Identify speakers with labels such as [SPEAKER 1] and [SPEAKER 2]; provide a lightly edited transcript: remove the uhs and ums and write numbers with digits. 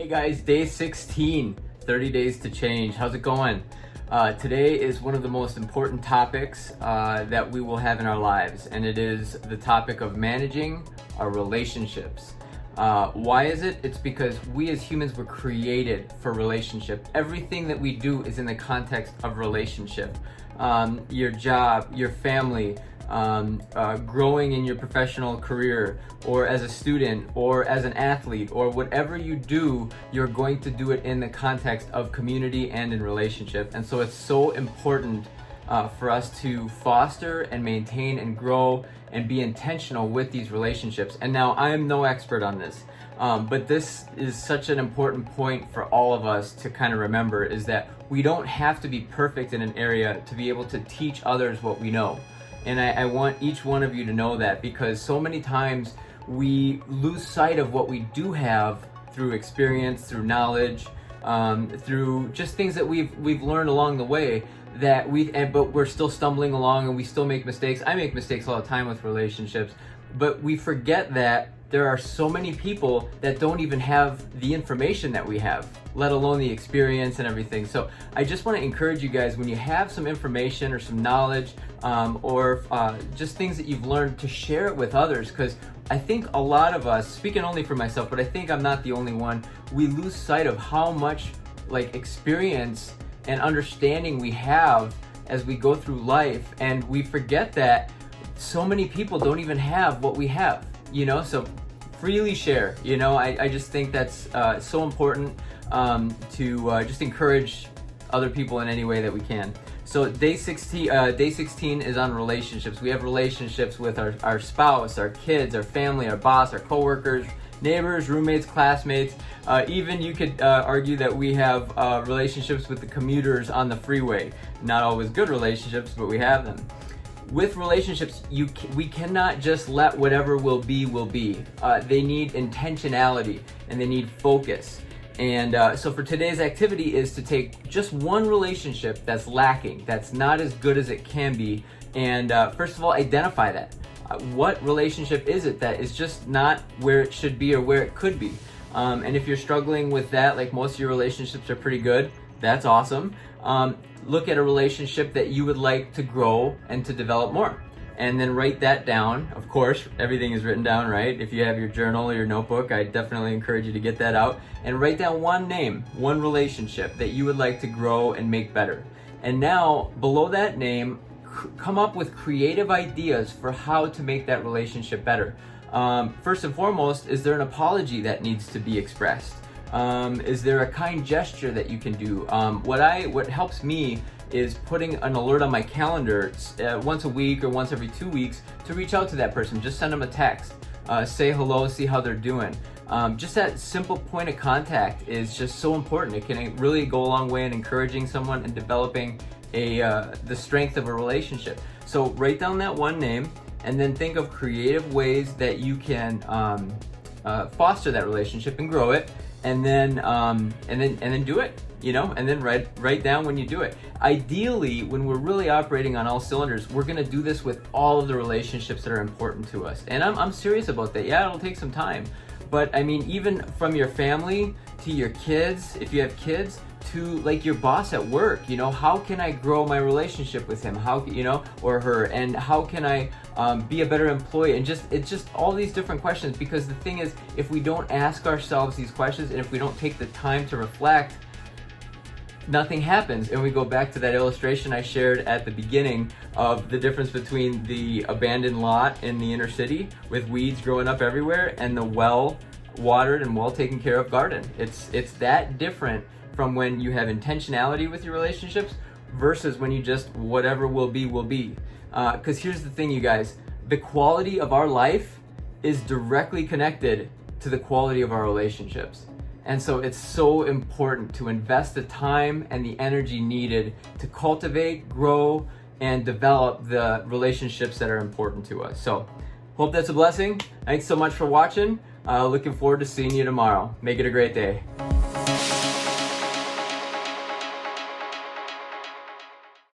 [SPEAKER 1] Hey guys, day 16, 30 days to change. How's it going? Today is one of the most important topics that we will have in our lives, and it is the topic of managing our relationships. Why is it? It's because we as humans were created for relationship. Everything that we do is in the context of relationship. Your job, your family, growing in your professional career, or as a student, or as an athlete, or whatever you do, you're going to do it in the context of community and in relationship. And so it's so important for us to foster and maintain and grow and be intentional with these relationships. And now I am no expert on this, but this is such an important point for all of us to kind of remember, is that we don't have to be perfect in an area to be able to teach others what we know. And I want each one of you to know that, because so many times we lose sight of what we do have through experience, through knowledge, through just things that we've learned along the way, but we're still stumbling along and we still make mistakes. I make mistakes all the time with relationships, but we forget that there are so many people that don't even have the information that we have, let alone the experience and everything. So I just want to encourage you guys, when you have some information or some knowledge, or just things that you've learned, to share it with others. Because I think a lot of us, speaking only for myself, but I think I'm not the only one, we lose sight of how much experience and understanding we have as we go through life, and we forget that so many people don't even have what we have, so freely share. I just think that's so important to just encourage other people in any way that we can. So day 16 is on relationships. We have relationships with our spouse, our kids, our family, our boss, our coworkers, neighbors, roommates, classmates. Even you could argue that we have relationships with the commuters on the freeway. Not always good relationships, but we have them. With relationships, we cannot just let whatever will be. They need intentionality and they need focus. And so for today's activity is to take just one relationship that's lacking, that's not as good as it can be, and first of all, identify that. What relationship is it that is just not where it should be or where it could be? And if you're struggling with that, like most of your relationships are pretty good, that's awesome. Look at a relationship that you would like to grow and to develop more. And then write that down. Of course, everything is written down, right? If you have your journal or your notebook, I definitely encourage you to get that out and write down one name, one relationship that you would like to grow and make better. And now, below that name, come up with creative ideas for how to make that relationship better. First and foremost, is there an apology that needs to be expressed? Is there a kind gesture that you can do? What helps me is putting an alert on my calendar once a week or once every 2 weeks to reach out to that person. Just send them a text, say hello, see how they're doing. Just that simple point of contact is just so important. It can really go a long way in encouraging someone and developing the strength of a relationship. So write down that one name and then think of creative ways that you can foster that relationship and grow it, and then do it. And then write down when you do it. Ideally, when we're really operating on all cylinders, we're gonna do this with all of the relationships that are important to us. And I'm serious about that. Yeah, it'll take some time. But I mean, even from your family to your kids, if you have kids, to your boss at work, how can I grow my relationship with him? How, or her, and how can I be a better employee? And it's just all these different questions, because the thing is, if we don't ask ourselves these questions and if we don't take the time to reflect, nothing happens. And we go back to that illustration I shared at the beginning of the difference between the abandoned lot in the inner city with weeds growing up everywhere and the well-watered and well-taken care of garden. It's that different from when you have intentionality with your relationships versus when you just whatever will be. Because here's the thing, you guys, the quality of our life is directly connected to the quality of our relationships. And so it's so important to invest the time and the energy needed to cultivate, grow, and develop the relationships that are important to us. So hope that's a blessing. Thanks so much for watching. Looking forward to seeing you tomorrow. Make it a great day.